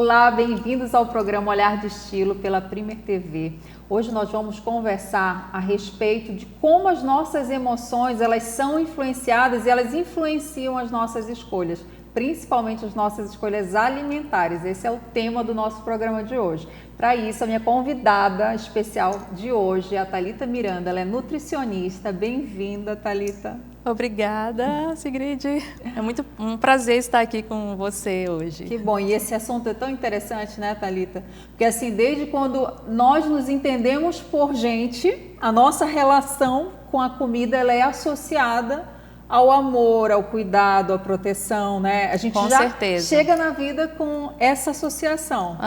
Olá, bem-vindos ao programa Olhar de Estilo pela Primer TV. Hoje nós vamos conversar a respeito de como as nossas emoções, elas são influenciadas e elas influenciam as nossas escolhas, principalmente as nossas escolhas alimentares. Esse é o tema do nosso programa de hoje. Para isso, a minha convidada especial de hoje é a Thalita Miranda. Ela é nutricionista. Bem-vinda, Thalita. Obrigada, Sigrid. É muito um prazer estar aqui com você hoje. Que bom. E esse assunto é tão interessante, né, Thalita? Porque assim, desde quando nós nos entendemos por gente, a nossa relação com a comida ela é associada ao amor, ao cuidado, à proteção, né? A gente com já certeza chega na vida com essa associação.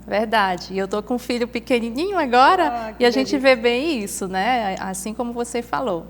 Verdade. E eu tô com um filho pequenininho agora e a gente vê bem isso, né? Assim como você falou.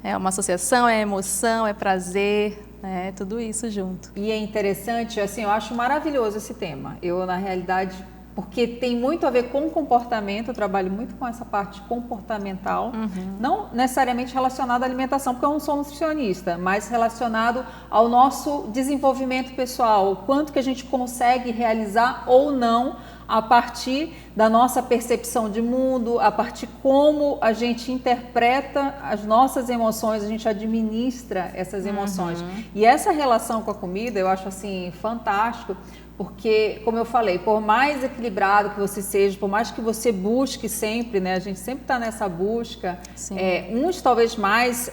É uma associação, é emoção, é prazer, né? Tudo isso junto. E é interessante, assim, eu acho maravilhoso esse tema. Eu, na realidade, porque tem muito a ver com comportamento, eu trabalho muito com essa parte comportamental, não necessariamente relacionada à alimentação, porque eu não sou nutricionista, mas relacionado ao nosso desenvolvimento pessoal, o quanto que a gente consegue realizar ou não a partir da nossa percepção de mundo, a partir como a gente interpreta as nossas emoções, a gente administra essas emoções. E essa relação com a comida, eu acho assim fantástico, porque, como eu falei, por mais equilibrado que você seja, por mais que você busque sempre, né? A gente sempre está nessa busca, uns talvez mais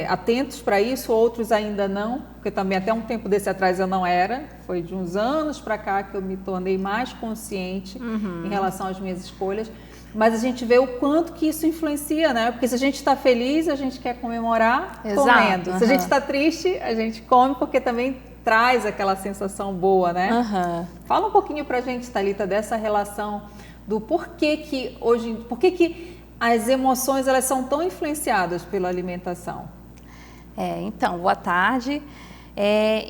atentos para isso, outros ainda não, porque também até um tempo desse atrás eu não era, foi de uns anos para cá que eu me tornei mais consciente em relação às minhas escolhas, mas a gente vê o quanto que isso influencia, né? Porque se a gente está feliz, a gente quer comemorar comendo. Se a gente está triste, a gente come porque também traz aquela sensação boa, né? Fala um pouquinho pra gente, Thalita, dessa relação do porquê que as emoções elas são tão influenciadas pela alimentação. Então, boa tarde.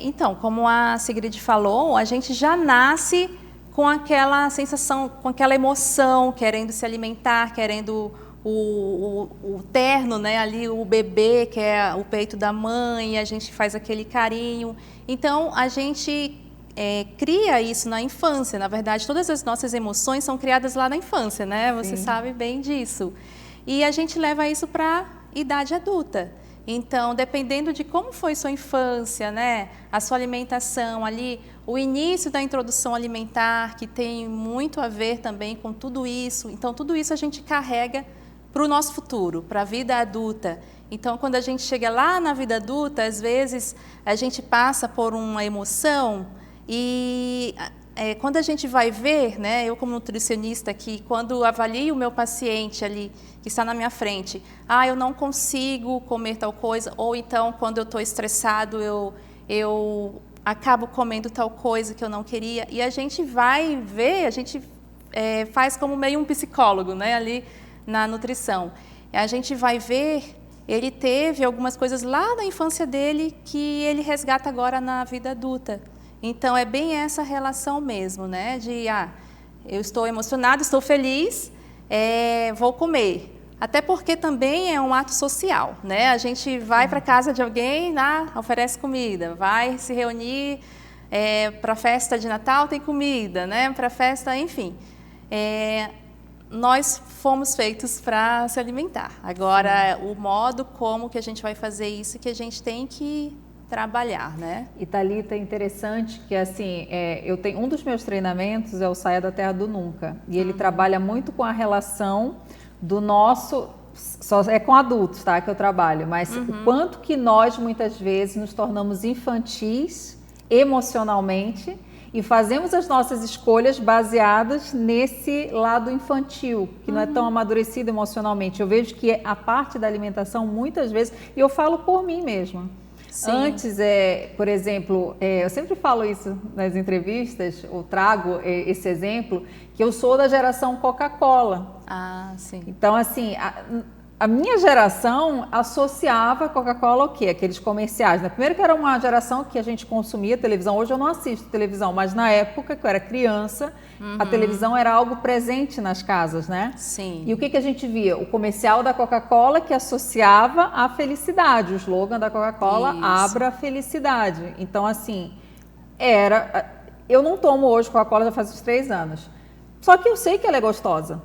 Então, como a Sigrid falou, a gente já nasce com aquela sensação, com aquela emoção, querendo se alimentar, querendo o terno, né, ali o bebê, que é o peito da mãe, a gente faz aquele carinho. Então, a gente cria isso na infância. Na verdade, todas as nossas emoções são criadas lá na infância, né? Você sabe bem disso. E a gente leva isso para a idade adulta. Então, dependendo de como foi sua infância, né, a sua alimentação ali, o início da introdução alimentar, que tem muito a ver também com tudo isso. Então, tudo isso a gente carrega para o nosso futuro, para a vida adulta. Então, quando a gente chega lá na vida adulta, às vezes a gente passa por uma emoção e quando a gente vai ver, né, eu como nutricionista aqui, quando avalio o meu paciente ali, que está na minha frente, eu não consigo comer tal coisa, ou então quando eu estou estressado, eu acabo comendo tal coisa que eu não queria, e a gente vai ver, a gente faz como meio um psicólogo, né, ali na nutrição. A gente vai ver, ele teve algumas coisas lá na infância dele que ele resgata agora na vida adulta. Então, é bem essa relação mesmo, né? De, eu estou emocionado, estou feliz, vou comer. Até porque também é um ato social, né? A gente vai para a casa de alguém, oferece comida, vai se reunir para a festa de Natal, tem comida, né? Para a festa, enfim. Nós fomos feitos para se alimentar. Agora, o modo como que a gente vai fazer isso que a gente tem que trabalhar, né? E, Thalita, é interessante que, assim, eu tenho um dos meus treinamentos é o Saia da Terra do Nunca. E ele trabalha muito com a relação do nosso... Só é com adultos, tá, que eu trabalho. Mas o quanto que nós, muitas vezes, nos tornamos infantis emocionalmente e fazemos as nossas escolhas baseadas nesse lado infantil, que não é tão amadurecido emocionalmente. Eu vejo que a parte da alimentação, muitas vezes, e eu falo por mim mesma. Sim. Antes, por exemplo, eu sempre falo isso nas entrevistas, ou trago esse exemplo, que eu sou da geração Coca-Cola. Sim. Então, assim, a minha geração associava Coca-Cola ao quê? Aqueles comerciais, né? Primeiro que era uma geração que a gente consumia televisão, hoje eu não assisto televisão, mas na época que eu era criança, a televisão era algo presente nas casas, né? Sim. E o que a gente via? O comercial da Coca-Cola que associava à felicidade, o slogan da Coca-Cola, abra a felicidade. Então, assim, eu não tomo hoje Coca-Cola já faz uns 3 anos. Só que eu sei que ela é gostosa.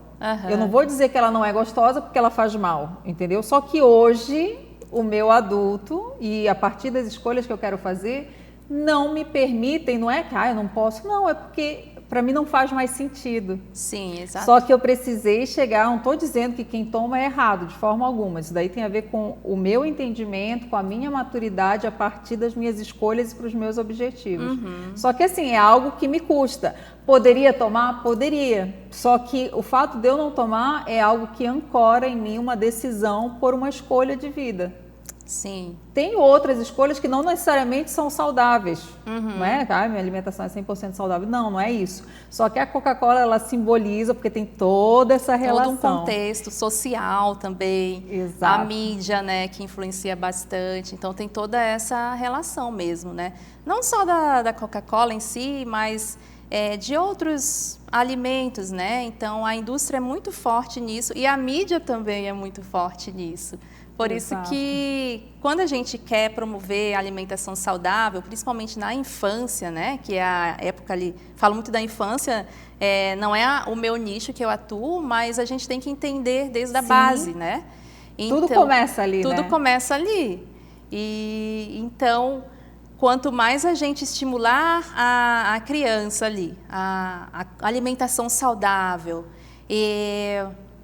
Eu não vou dizer que ela não é gostosa porque ela faz mal, entendeu? Só que hoje, o meu adulto, e a partir das escolhas que eu quero fazer, não me permitem, não é que eu não posso, não, é porque para mim não faz mais sentido. Sim, exato. Só que eu precisei chegar, não estou dizendo que quem toma é errado, de forma alguma. Isso daí tem a ver com o meu entendimento, com a minha maturidade a partir das minhas escolhas e para os meus objetivos. Só que assim, é algo que me custa. Poderia tomar? Poderia. Só que o fato de eu não tomar é algo que ancora em mim uma decisão por uma escolha de vida. Sim. Tem outras escolhas que não necessariamente são saudáveis, não é? Minha alimentação é 100% saudável. Não, não é isso. Só que a Coca-Cola, ela simboliza, porque tem toda essa relação. Todo um contexto social também. Exato. A mídia, né, que influencia bastante. Então, tem toda essa relação mesmo, né? Não só da Coca-Cola em si, mas de outros alimentos, né? Então, a indústria é muito forte nisso e a mídia também é muito forte nisso. Por isso que, quando a gente quer promover a alimentação saudável, principalmente na infância, né, que é a época ali, falo muito da infância, não é o meu nicho que eu atuo, mas a gente tem que entender desde a base, né? Então, tudo começa ali, tudo né? começa ali. E então, quanto mais a gente estimular a criança ali, a alimentação saudável,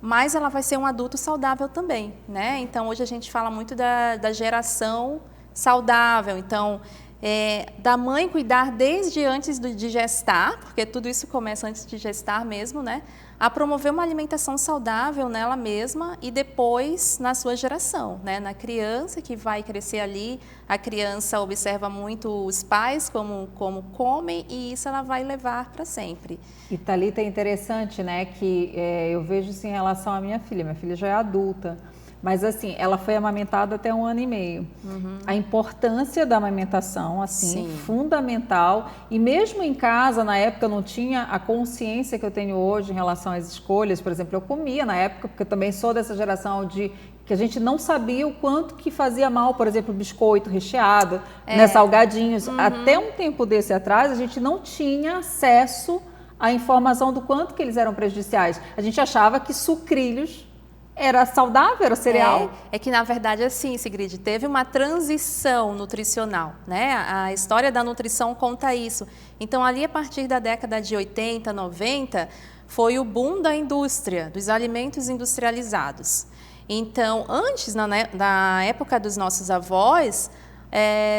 mais ela vai ser um adulto saudável também, né? Então, hoje a gente fala muito da geração saudável. Então, da mãe cuidar desde antes de gestar, porque tudo isso começa antes de gestar mesmo, né? A promover uma alimentação saudável nela mesma e depois na sua geração, né? Na criança que vai crescer ali, a criança observa muito os pais como comem e isso ela vai levar para sempre. E Thalita, é interessante, né, que eu vejo isso em relação à minha filha já é adulta, mas assim, ela foi amamentada até 1 ano e meio. A importância da amamentação, assim, Sim. fundamental. E mesmo em casa, na época, eu não tinha a consciência que eu tenho hoje em relação às escolhas. Por exemplo, eu comia na época, porque eu também sou dessa geração que a gente não sabia o quanto que fazia mal, por exemplo, biscoito recheado, né, salgadinhos. Até um tempo desse atrás, a gente não tinha acesso à informação do quanto que eles eram prejudiciais. A gente achava que sucrilhos era saudável, era cereal? É que, na verdade, assim, Sigrid, teve uma transição nutricional, né? A história da nutrição conta isso. Então, ali, a partir da década de 80, 90, foi o boom da indústria, dos alimentos industrializados. Então, antes, na época dos nossos avós,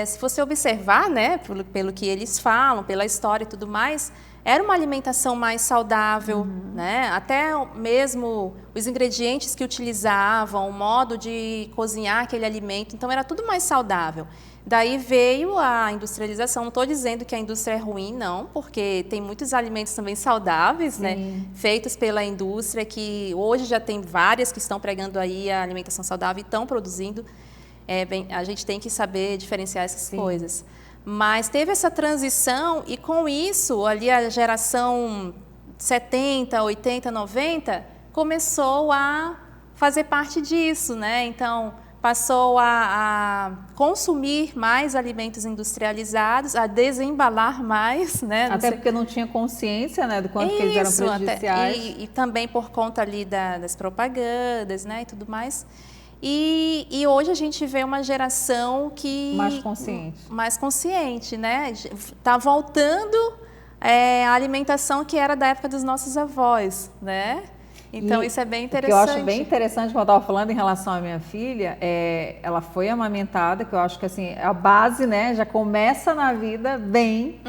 se você observar, né, pelo que eles falam, pela história e tudo mais, era uma alimentação mais saudável, né? Até mesmo os ingredientes que utilizavam, o modo de cozinhar aquele alimento, então era tudo mais saudável. Daí veio a industrialização, não estou dizendo que a indústria é ruim, não, porque tem muitos alimentos também saudáveis, né? Feitos pela indústria, que hoje já tem várias que estão pregando aí a alimentação saudável e estão produzindo. A gente tem que saber diferenciar essas coisas. Mas teve essa transição e com isso, ali a geração 70, 80, 90, começou a fazer parte disso, né? Então, passou a consumir mais alimentos industrializados, a desembalar mais, né? Até porque não tinha consciência, né, do quanto que eles eram prejudiciais. E também por conta ali das propagandas, né, e tudo mais. E hoje a gente vê uma geração que... Mais consciente, né? Está voltando a alimentação que era da época dos nossos avós, né? Então, isso é bem interessante. O que eu acho bem interessante, como eu estava falando em relação à minha filha, ela foi amamentada, que eu acho que assim, a base, né, já começa na vida bem,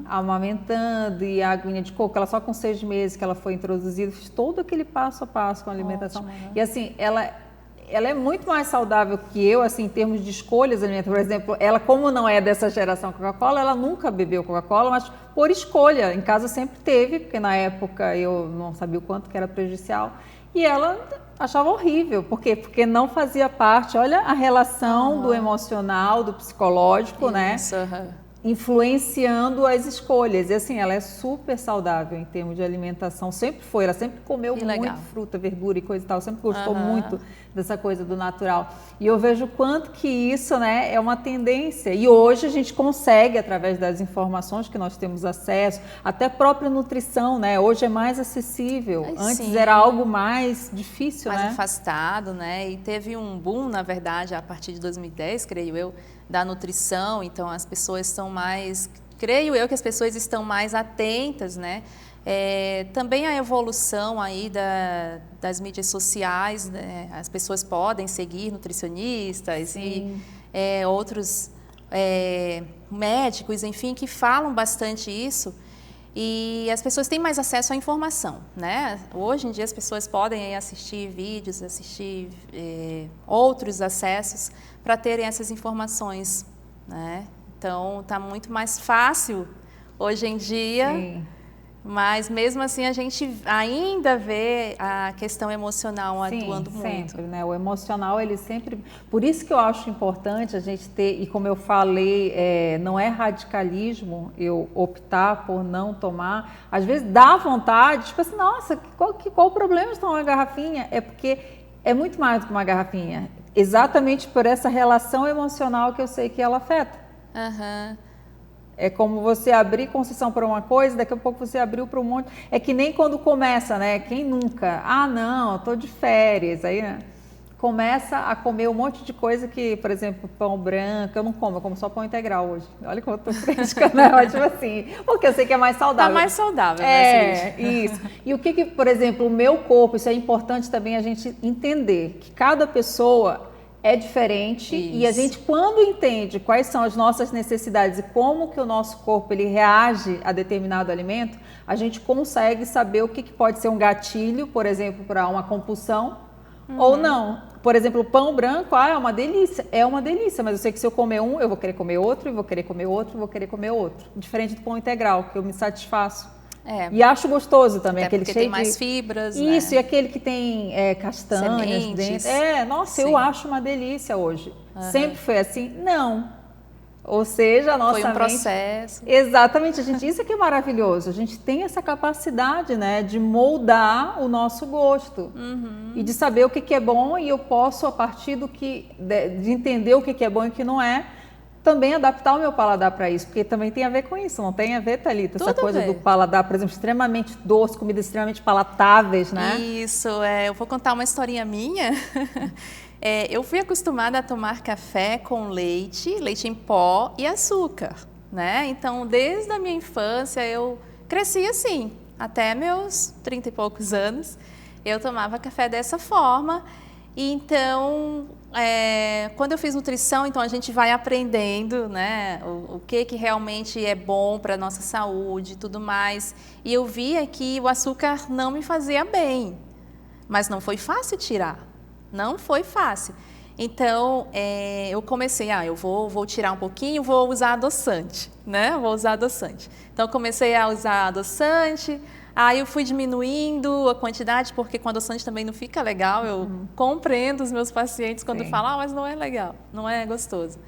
amamentando, e a aguinha de coco, ela só com 6 meses que ela foi introduzida, fiz todo aquele passo a passo com a alimentação. Ótimo, né? E assim, ela é muito mais saudável que eu, assim, em termos de escolhas alimentares. Por exemplo, ela, como não é dessa geração Coca-Cola, ela nunca bebeu Coca-Cola, mas por escolha. Em casa sempre teve, porque na época eu não sabia o quanto que era prejudicial. E ela achava horrível. Por quê? Porque não fazia parte, olha a relação do emocional, do psicológico, né? influenciando as escolhas. E assim, ela é super saudável em termos de alimentação, sempre foi, ela sempre comeu muito fruta, verdura e coisa e tal, sempre gostou muito dessa coisa do natural. E eu vejo quanto que isso, né, é uma tendência. E hoje a gente consegue, através das informações que nós temos acesso, até própria nutrição, né, hoje é mais acessível. Antes era algo mais difícil, mais né? afastado, né? E teve um boom, na verdade, a partir de 2010, creio eu, da nutrição. Então as pessoas estão mais, creio eu que as pessoas estão mais atentas, né? Também a evolução aí das mídias sociais, né? As pessoas podem seguir nutricionistas e outros médicos, enfim, que falam bastante isso. E as pessoas têm mais acesso à informação, né? Hoje em dia as pessoas podem assistir vídeos, assistir outros acessos para terem essas informações, né? Então está muito mais fácil hoje em dia. Sim. Mas mesmo assim a gente ainda vê a questão emocional atuando muito. Sempre, né? O emocional, ele sempre... Por isso que eu acho importante a gente ter, e como eu falei, não é radicalismo eu optar por não tomar. Às vezes dá vontade, tipo assim, nossa, qual o problema de tomar uma garrafinha? É porque é muito mais do que uma garrafinha. Exatamente por essa relação emocional que eu sei que ela afeta. É como você abrir concessão para uma coisa, daqui a pouco você abriu para um monte. É que nem quando começa, né? Quem nunca? Ah, não, eu tô de férias. Aí, né? Começa a comer um monte de coisa que, por exemplo, pão branco, eu não como, eu como só pão integral hoje. Olha como eu tô crítica, né? Mas, tipo assim, porque eu sei que é mais saudável. Tá mais saudável, né? Isso. E o que, por exemplo, o meu corpo, isso é importante também a gente entender, que cada pessoa é diferente. Isso. E a gente, quando entende quais são as nossas necessidades e como que o nosso corpo ele reage a determinado alimento, a gente consegue saber o que pode ser um gatilho, por exemplo, para uma compulsão ou não. Por exemplo, o pão branco, é uma delícia, mas eu sei que se eu comer um, eu vou querer comer outro, e vou querer comer outro, e vou querer comer outro. Diferente do pão integral, que eu me satisfaço. E acho gostoso também. Até aquele porque tem mais fibras, Isso, né? E aquele que tem castanhas dentro. Nossa, eu acho uma delícia hoje. Sempre foi assim? Não. Ou seja, a nossa mente... Foi um processo. Exatamente, isso que é maravilhoso. A gente tem essa capacidade, né, de moldar o nosso gosto. E de saber o que é bom, e eu posso, a partir de entender o que é bom e o que não é, também adaptar o meu paladar para isso, porque também tem a ver com isso, não tem a ver, Thalita? Essa coisa do paladar, por exemplo, extremamente doce, comidas extremamente palatáveis, né? Isso, eu vou contar uma historinha minha. Eu fui acostumada a tomar café com leite em pó e açúcar, né? Então, desde a minha infância, eu cresci assim, até meus 30 e poucos anos, eu tomava café dessa forma. E então, quando eu fiz nutrição, então a gente vai aprendendo, né, o que realmente é bom para a nossa saúde e tudo mais. E eu via que o açúcar não me fazia bem, mas não foi fácil tirar, não foi fácil. Então, eu comecei, eu vou tirar um pouquinho, vou usar adoçante, né, vou usar adoçante. Então, comecei a usar adoçante. Aí eu fui diminuindo a quantidade, porque com adoçante também não fica legal. Eu compreendo os meus pacientes quando falam, mas não é legal, não é gostoso.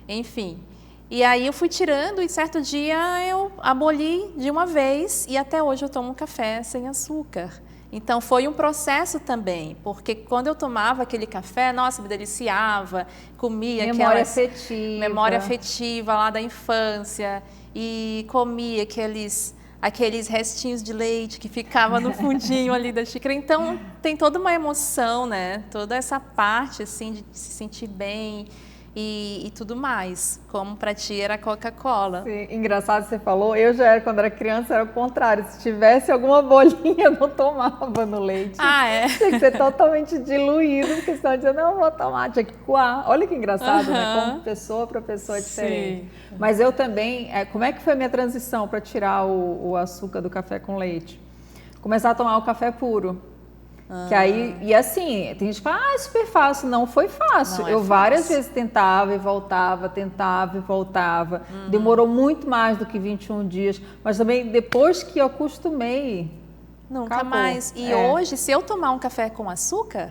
Enfim, e aí eu fui tirando e certo dia eu aboli de uma vez e até hoje eu tomo café sem açúcar. Então foi um processo também, porque quando eu tomava aquele café, nossa, me deliciava, comia memória afetiva lá da infância e comia aqueles restinhos de leite que ficava no fundinho ali da xícara. Então, tem toda uma emoção, né? Toda essa parte, assim, de se sentir bem e tudo mais. Como para ti era a Coca-Cola. Sim, engraçado você falou. Quando era criança, era o contrário. Se tivesse alguma bolinha, eu não tomava no leite. Tinha que ser totalmente diluído, porque senão dizia, não, vou tomar, tinha que coar. Olha que engraçado, né? Como pessoa para pessoa é diferente. Sim. Mas eu também, como é que foi a minha transição para tirar o açúcar do café com leite? Começar a tomar o café puro. Que aí, e assim, tem gente que fala, é super fácil. Não foi fácil. Eu várias vezes tentava e voltava, Demorou muito mais do que 21 dias. Mas também, depois que eu acostumei, nunca mais. E hoje, se eu tomar um café com açúcar,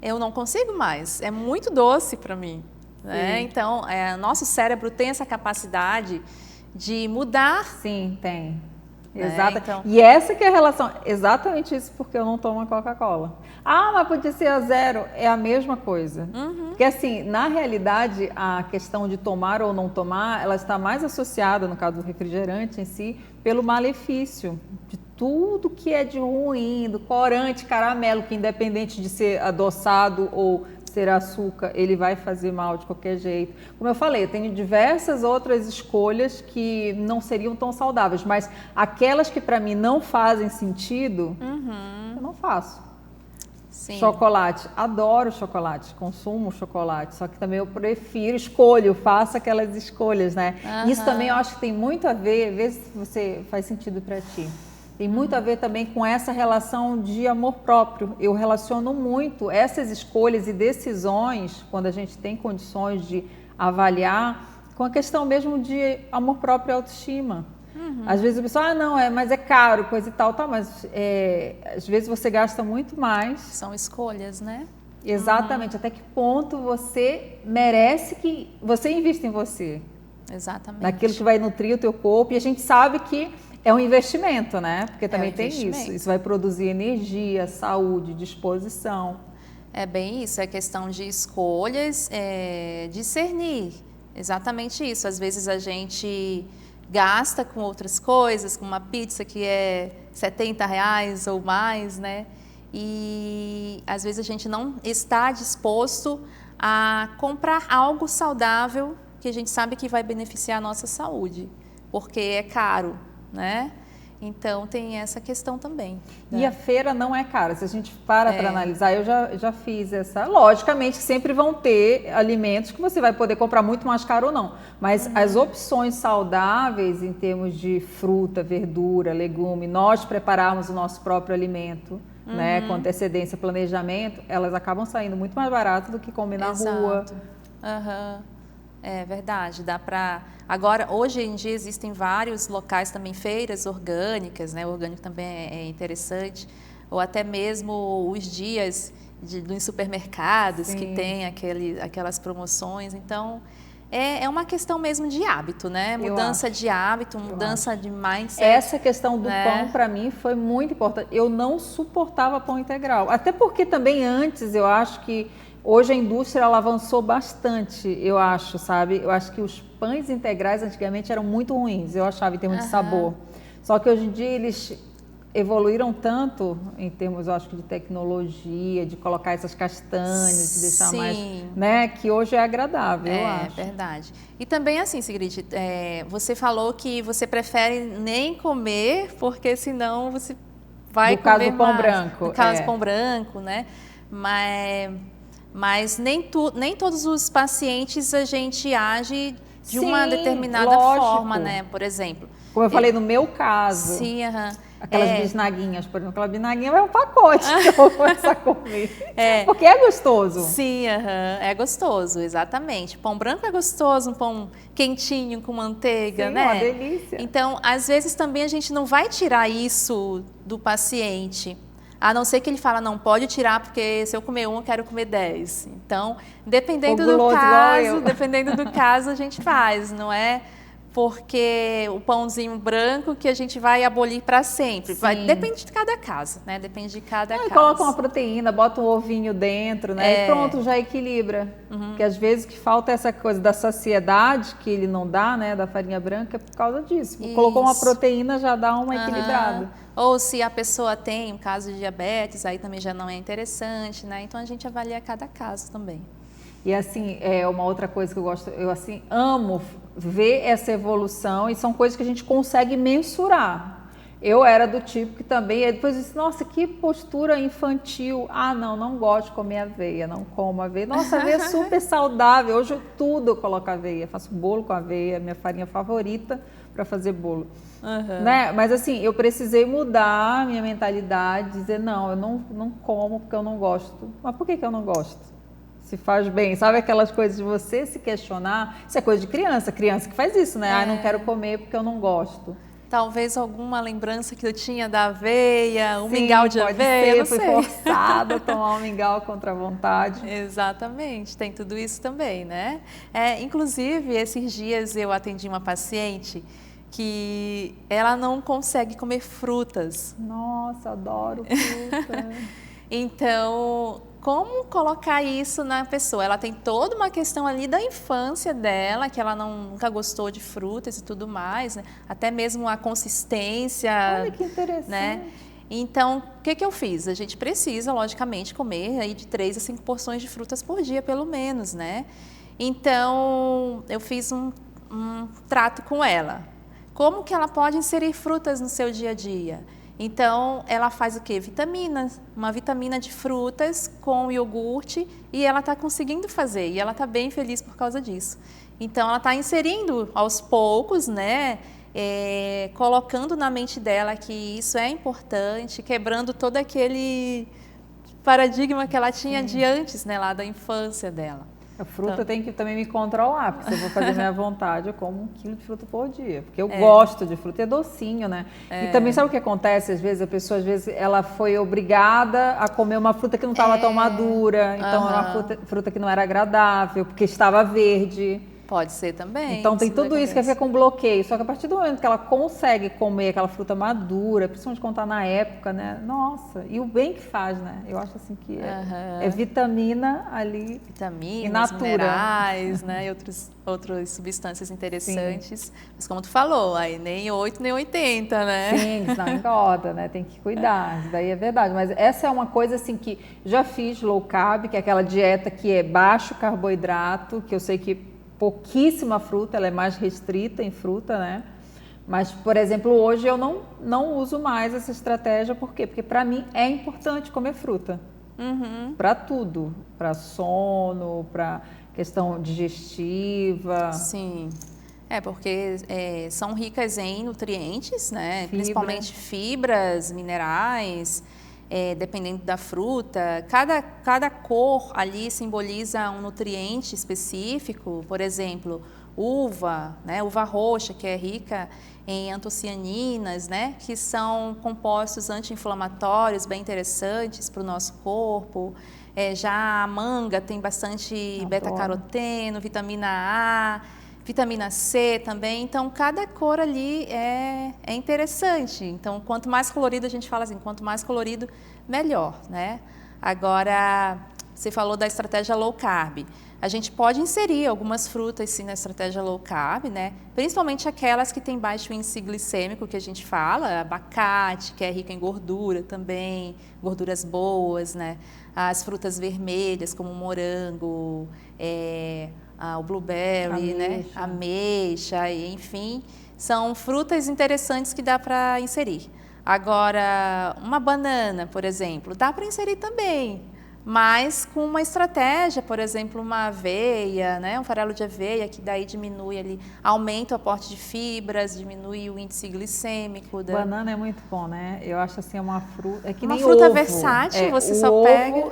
eu não consigo mais. É muito doce para mim. Né? Então, nosso cérebro tem essa capacidade de mudar. Sim, tem. Né? Exato. Então... E essa que é a relação, exatamente isso, porque eu não tomo a Coca-Cola. Ah, mas podia ser a zero, é a mesma coisa. Porque assim, na realidade, a questão de tomar ou não tomar, ela está mais associada, no caso do refrigerante em si, pelo malefício de tudo que é de ruim, do corante, caramelo, que independente de ser adoçado ou ser açúcar, ele vai fazer mal de qualquer jeito. Como eu falei, eu tenho diversas outras escolhas que não seriam tão saudáveis, mas aquelas que para mim não fazem sentido, eu não faço. Sim. Chocolate, adoro chocolate, consumo chocolate, só que também eu prefiro, escolho, faço aquelas escolhas, né? Isso também eu acho que tem muito a ver, vê se você faz sentido para ti. Tem muito a ver também com essa relação de amor próprio. Eu relaciono muito essas escolhas e decisões, quando a gente tem condições de avaliar, com a questão mesmo de amor próprio e autoestima. Às vezes a pessoa, não, mas é caro, coisa e tal, tá, mas às vezes você gasta muito mais. São escolhas, né? Exatamente, até que ponto você merece que você invista em você. Exatamente. Naquilo que vai nutrir o teu corpo, e a gente sabe que é um investimento, né? Porque também tem isso. Isso vai produzir energia, saúde, disposição. É bem isso, é questão de escolhas, discernir. Exatamente isso. Às vezes a gente gasta com outras coisas, com uma pizza que é R$70 ou mais, né? E às vezes a gente não está disposto a comprar algo saudável que a gente sabe que vai beneficiar a nossa saúde, porque é caro, né? Então tem essa questão também. E a feira não é cara, se a gente para analisar, eu já fiz essa. Logicamente, sempre vão ter alimentos que você vai poder comprar muito mais caro ou não, mas as opções saudáveis em termos de fruta, verdura, legume, nós prepararmos o nosso próprio alimento, né, com antecedência, planejamento, elas acabam saindo muito mais baratas do que comer na rua. É verdade, dá para... Agora, hoje em dia existem vários locais também, feiras orgânicas, né? O orgânico também é interessante, ou até mesmo os dias dos supermercados. Sim. Que tem aquelas promoções. Então, é uma questão mesmo de hábito, né? Mudança de hábito, mudança de mindset. Essa questão do pão, para mim, foi muito importante. Eu não suportava pão integral, até porque também antes, eu acho que hoje a indústria ela avançou bastante, eu acho, sabe? Eu acho que os pães integrais antigamente eram muito ruins, eu achava, em termos de sabor. Só que hoje em dia eles evoluíram tanto em termos, eu acho, de tecnologia, de colocar essas castanhas, de deixar mais, né? Que hoje é agradável, eu acho. É verdade. E também assim, Sigrid, você falou que você prefere nem comer, porque senão você vai comer mais. No caso do pão branco. No caso do pão branco, né? Mas nem todos os pacientes a gente age de uma determinada forma, né? Por exemplo. Como eu falei, no meu caso. Sim, aquelas bisnaguinhas, por exemplo, aquela bisnaguinha vai um pacote que eu vou começar a comer. Porque é gostoso. Sim, é gostoso, exatamente. Pão branco é gostoso, um pão quentinho com manteiga, né? Uma delícia. Então, às vezes também a gente não vai tirar isso do paciente. A não ser que ele fala, não, pode tirar, porque se eu comer eu quero comer 10. Então, dependendo do caso, a gente faz, não é porque o pãozinho branco que a gente vai abolir para sempre. Depende de cada caso, né? Depende de cada caso. Coloca uma proteína, bota um ovinho dentro, né? E pronto, já equilibra. Porque às vezes que falta essa coisa da saciedade que ele não dá, né? Da farinha branca, é por causa disso. Isso. Colocou uma proteína, já dá uma equilibrada. Ou se a pessoa tem um caso de diabetes, aí também já não é interessante, né? Então a gente avalia cada caso também. E assim, uma outra coisa que eu gosto, eu assim amo ver essa evolução, e são coisas que a gente consegue mensurar. Eu era do tipo que também, depois disse, nossa, que postura infantil. Ah, não gosto de comer aveia, não como aveia. Nossa, aveia é super saudável, hoje tudo eu coloco aveia, faço bolo com aveia, minha farinha favorita para fazer bolo. Né? Mas assim, eu precisei mudar minha mentalidade, dizer, não, eu não como porque eu não gosto. Mas por que eu não gosto? Se faz bem, sabe aquelas coisas de você se questionar? Isso é coisa de criança que faz isso, né? Ah, não quero comer porque eu não gosto. Talvez alguma lembrança que eu tinha da aveia, um Sim, mingau de pode aveia, ser, não fui sei. forçada a tomar um mingau contra a vontade. Exatamente, tem tudo isso também, né? Inclusive, esses dias eu atendi uma paciente que ela não consegue comer frutas. Nossa, adoro fruta. Então, como colocar isso na pessoa? Ela tem toda uma questão ali da infância dela, que ela nunca gostou de frutas e tudo mais, né? Até mesmo a consistência. Olha que interessante. Né? Então, o que eu fiz? A gente precisa, logicamente, comer aí de 3 a 5 porções de frutas por dia, pelo menos, né? Então, eu fiz um trato com ela. Como que ela pode inserir frutas no seu dia a dia? Então, ela faz o quê? Vitaminas, uma vitamina de frutas com iogurte e ela está conseguindo fazer e ela está bem feliz por causa disso. Então, ela está inserindo aos poucos, né? Colocando na mente dela que isso é importante, quebrando todo aquele paradigma que ela tinha de antes, né? Lá da infância dela. A fruta tem que também me controlar, porque se eu vou fazer minha vontade, eu como 1 quilo de fruta por dia. Porque eu gosto de fruta, é docinho, né? E também sabe o que acontece? Às vezes a pessoa, ela foi obrigada a comer uma fruta que não estava tão madura, então era uma fruta que não era agradável, porque estava verde. Pode ser também. Então tem tudo isso que fica com bloqueio. Só que a partir do momento que ela consegue comer aquela fruta madura, principalmente quando está na época, né? Nossa, e o bem que faz, né? Eu acho assim que é vitamina ali. Vitaminas, minerais, né? E outras substâncias interessantes. Sim. Mas como tu falou, aí nem 8 nem 80, né? Sim, não engorda, né? Tem que cuidar. Isso daí é verdade. Mas essa é uma coisa assim que já fiz low carb, que é aquela dieta que é baixo carboidrato, que eu sei que pouquíssima fruta, ela é mais restrita em fruta, né? Mas, por exemplo, hoje eu não uso mais essa estratégia, por quê? Porque para mim é importante comer fruta. Para tudo, para sono, para questão digestiva. Sim, porque são ricas em nutrientes, né? Principalmente fibras, minerais. Dependendo da fruta, cada cor ali simboliza um nutriente específico. Por exemplo, uva, né? Uva roxa, que é rica em antocianinas, né? Que são compostos anti-inflamatórios bem interessantes para o nosso corpo. Já a manga tem bastante beta-caroteno, vitamina A, vitamina C também, então cada cor ali é interessante. Então, quanto mais colorido, a gente fala assim, quanto mais colorido, melhor, né? Agora, você falou da estratégia low carb. A gente pode inserir algumas frutas, sim, na estratégia low carb, né? Principalmente aquelas que têm baixo índice glicêmico, que a gente fala, abacate, que é rica em gordura também, gorduras boas, né? As frutas vermelhas, como o morango, o blueberry, né? Ameixa, enfim, são frutas interessantes que dá para inserir. Agora, uma banana, por exemplo, dá para inserir também, mas com uma estratégia, por exemplo, uma aveia, né? Um farelo de aveia, que daí diminui ali, aumenta o aporte de fibras, diminui o índice glicêmico. Banana é muito bom, né? Eu acho assim, uma fruta, é que uma nem fruta ovo. Versátil, você só pega.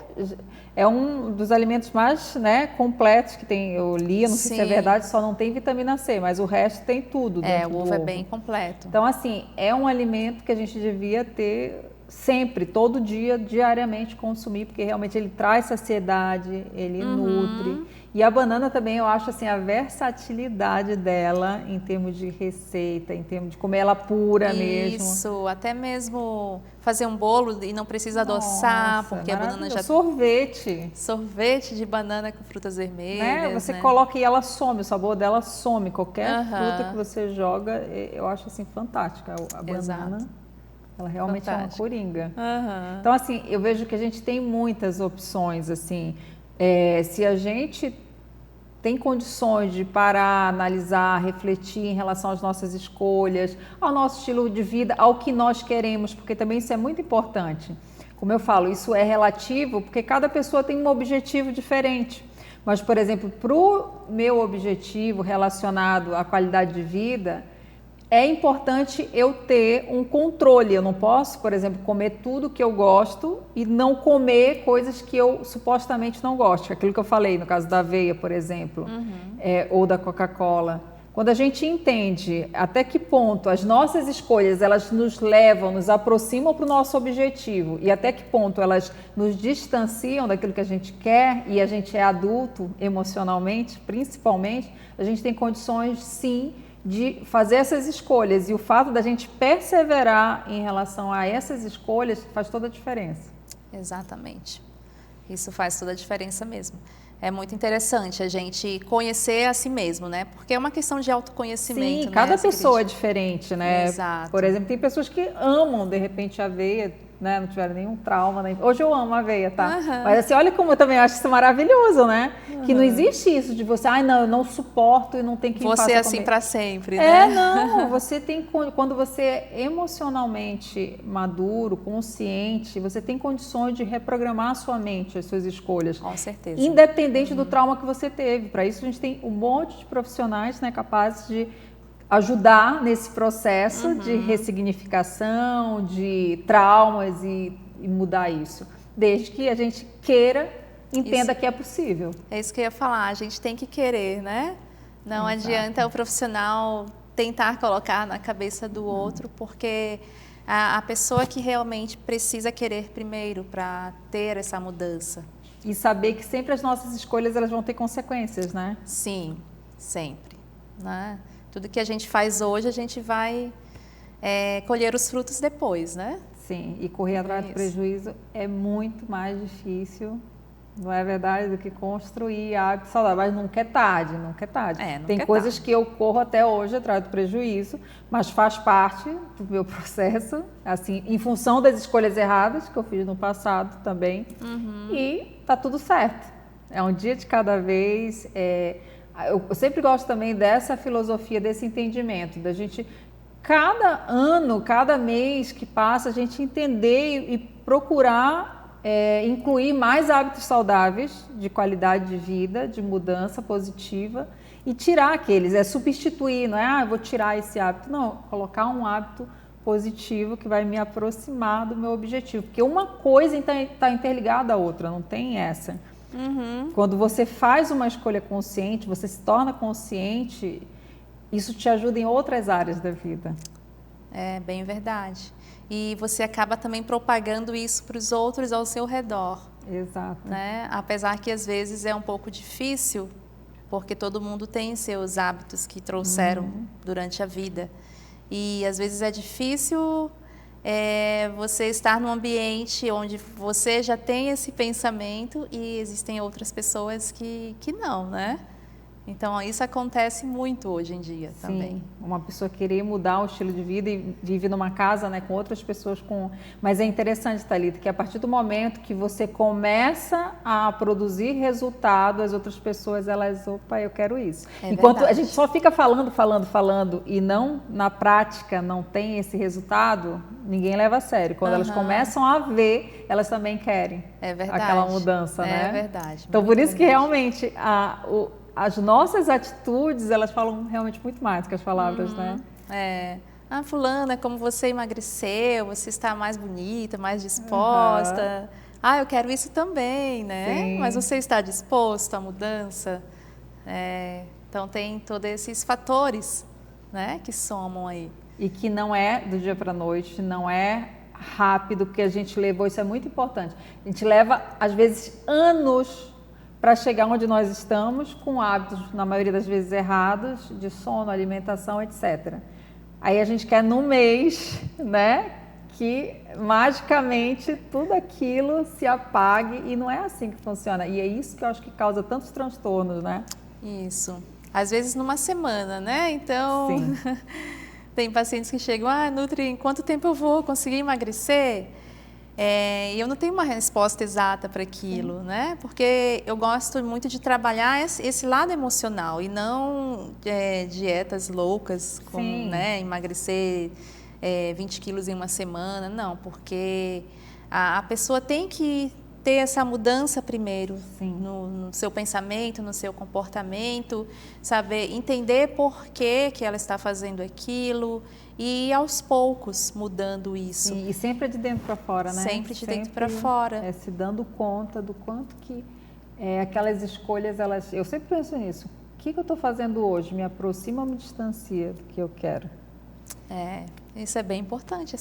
É um dos alimentos mais, né, completos que tem. Eu li, não sei se é verdade, só não tem vitamina C, mas o resto tem tudo dentro do ovo. O ovo é bem completo. Então, assim, é um alimento que a gente devia ter sempre, todo dia, diariamente consumir, porque realmente ele traz saciedade, ele nutre. E a banana também, eu acho assim, a versatilidade dela em termos de receita, em termos de comer ela pura mesmo. Isso, até mesmo fazer um bolo e não precisa adoçar, porque a banana já... Sorvete de banana com frutas vermelhas, né? Você coloca e ela some, o sabor dela some. Qualquer fruta que você joga, eu acho assim, fantástica. A banana, ela realmente é uma coringa. Então, assim, eu vejo que a gente tem muitas opções, assim... se a gente tem condições de parar, analisar, refletir em relação às nossas escolhas, ao nosso estilo de vida, ao que nós queremos, porque também isso é muito importante. Como eu falo, isso é relativo, porque cada pessoa tem um objetivo diferente. Mas, por exemplo, para o meu objetivo relacionado à qualidade de vida, é importante eu ter um controle. Eu não posso, por exemplo, comer tudo que eu gosto e não comer coisas que eu supostamente não gosto. Aquilo que eu falei, no caso da aveia, por exemplo, ou da Coca-Cola. Quando a gente entende até que ponto as nossas escolhas, elas nos levam, nos aproximam para o nosso objetivo e até que ponto elas nos distanciam daquilo que a gente quer e a gente é adulto emocionalmente, principalmente, a gente tem condições, sim, de fazer essas escolhas. E o fato da gente perseverar em relação a essas escolhas faz toda a diferença. Exatamente. Isso faz toda a diferença mesmo. É muito interessante a gente conhecer a si mesmo, né? Porque é uma questão de autoconhecimento. Sim, cada né, pessoa é diferente, né? Exato. Por exemplo, tem pessoas que amam, de repente, aveia, né? Não tiveram nenhum trauma. Nem... Hoje eu amo aveia, tá? Uhum. Mas assim, olha como eu também acho isso maravilhoso, né? Que não existe isso de você, não, eu não suporto e não tem que você é assim para sempre, né? É, não, você tem, quando você é emocionalmente maduro, consciente, você tem condições de reprogramar a sua mente, as suas escolhas. Com certeza. Independente do trauma que você teve. Para isso a gente tem um monte de profissionais, né, capazes de ajudar nesse processo de ressignificação, de traumas e mudar isso. Desde que a gente queira, entenda que é possível. É isso que eu ia falar, a gente tem que querer, né? Não Exato. adianta o profissional tentar colocar na cabeça do outro, porque a pessoa que realmente precisa querer primeiro para ter essa mudança. E saber que sempre as nossas escolhas elas vão ter consequências, né? Sim, sempre. Né? Tudo que a gente faz hoje, a gente vai colher os frutos depois, né? Sim, e correr atrás do prejuízo é muito mais difícil, não é verdade, do que construir hábitos saudáveis. Mas nunca é tarde, nunca é tarde. Tem coisas que eu corro até hoje atrás do prejuízo, mas faz parte do meu processo, assim, em função das escolhas erradas que eu fiz no passado também, e tá tudo certo. É um dia de cada vez. Eu sempre gosto também dessa filosofia, desse entendimento, da gente, cada ano, cada mês que passa, a gente entender e procurar incluir mais hábitos saudáveis, de qualidade de vida, de mudança positiva, e tirar aqueles, substituir, não é, eu vou tirar esse hábito, não, colocar um hábito positivo que vai me aproximar do meu objetivo, porque uma coisa está interligada à outra, não tem essa. Quando você faz uma escolha consciente, você se torna consciente, isso te ajuda em outras áreas da vida. É bem verdade. E você acaba também propagando isso para os outros ao seu redor. Exato. Né? Apesar que às vezes é um pouco difícil, porque todo mundo tem seus hábitos que trouxeram durante a vida. E às vezes é difícil você estar num ambiente onde você já tem esse pensamento e existem outras pessoas que não, né? Então, isso acontece muito hoje em dia também. Sim, uma pessoa querer mudar o estilo de vida e vive numa casa, né, com outras pessoas Mas é interessante, Thalita, que a partir do momento que você começa a produzir resultado, as outras pessoas, elas, opa, eu quero isso. Enquanto a gente só fica falando e não, na prática, não tem esse resultado, ninguém leva a sério. Quando elas começam a ver, elas também querem aquela mudança, né? É verdade. Então, por isso que realmente as nossas atitudes, elas falam realmente muito mais que as palavras, né? Fulana, como você emagreceu, você está mais bonita, mais disposta. Eu quero isso também, né? Sim. Mas você está disposto à mudança? Então, tem todos esses fatores, né, que somam aí. E que não é do dia para a noite, não é rápido, porque a gente levou, isso é muito importante. A gente leva, às vezes, anos para chegar onde nós estamos, com hábitos, na maioria das vezes, errados, de sono, alimentação, etc. Aí a gente quer num mês, né, que magicamente tudo aquilo se apague, e não é assim que funciona. E é isso que eu acho que causa tantos transtornos, né? Isso. Às vezes numa semana, né? Então, Sim. Tem pacientes que chegam, Nutri, em quanto tempo eu vou conseguir emagrecer? E eu não tenho uma resposta exata para aquilo, né? Porque eu gosto muito de trabalhar esse lado emocional e não dietas loucas, como emagrecer 20 quilos em uma semana. Não, porque a pessoa tem que ter essa mudança primeiro no seu pensamento, no seu comportamento, saber entender por que ela está fazendo aquilo e aos poucos mudando isso. E sempre de dentro para fora, né? Sempre de dentro para fora. Se dando conta do quanto que aquelas escolhas, eu sempre penso nisso, que eu estou fazendo hoje? Me aproxima ou me distancia do que eu quero? Isso é bem importante,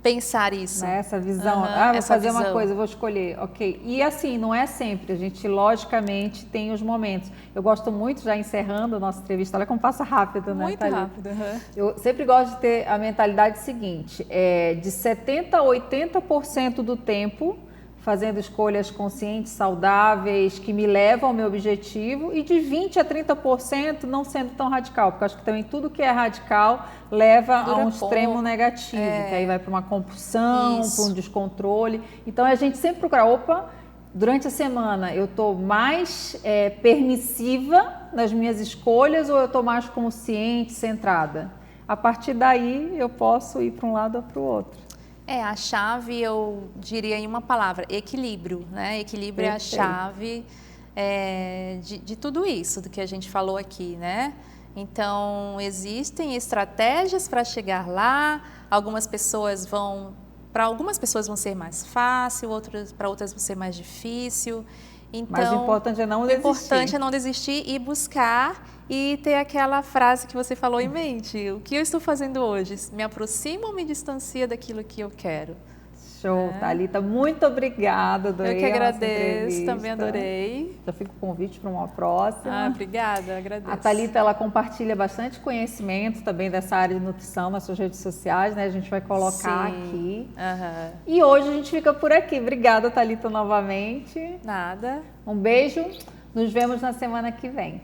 pensar isso. Né? Essa visão, vou fazer uma coisa, vou escolher, ok. E assim, não é sempre, a gente logicamente tem os momentos. Eu gosto muito, já encerrando a nossa entrevista, olha como passa rápido, né, Muito rápido. Eu sempre gosto de ter a mentalidade seguinte, de 70% a 80% do tempo fazendo escolhas conscientes, saudáveis, que me levam ao meu objetivo, e de 20% a 30% não sendo tão radical, porque acho que também tudo que é radical leva a um extremo negativo, que aí vai para uma compulsão, para um descontrole. Então a gente sempre procura, durante a semana eu estou mais permissiva nas minhas escolhas ou eu estou mais consciente, centrada? A partir daí eu posso ir para um lado ou para o outro. A chave, eu diria em uma palavra, equilíbrio, né? Equilíbrio é a chave de tudo isso, do que a gente falou aqui, né? Então, existem estratégias para chegar lá, para algumas pessoas vão ser mais fácil, para outras vão ser mais difícil. Então, mas o importante é não desistir. O importante é não desistir e buscar e ter aquela frase que você falou em mente. O que eu estou fazendo hoje? Me aproxima ou me distancia daquilo que eu quero? Show, Thalita. Muito obrigada. Adorei. Eu que agradeço, também adorei. Já fico com o convite para uma próxima. Obrigada, agradeço. A Thalita, ela compartilha bastante conhecimento também dessa área de nutrição nas suas redes sociais, né? A gente vai colocar aqui. E hoje a gente fica por aqui. Obrigada, Thalita, novamente. Nada. Um beijo. Nos vemos na semana que vem.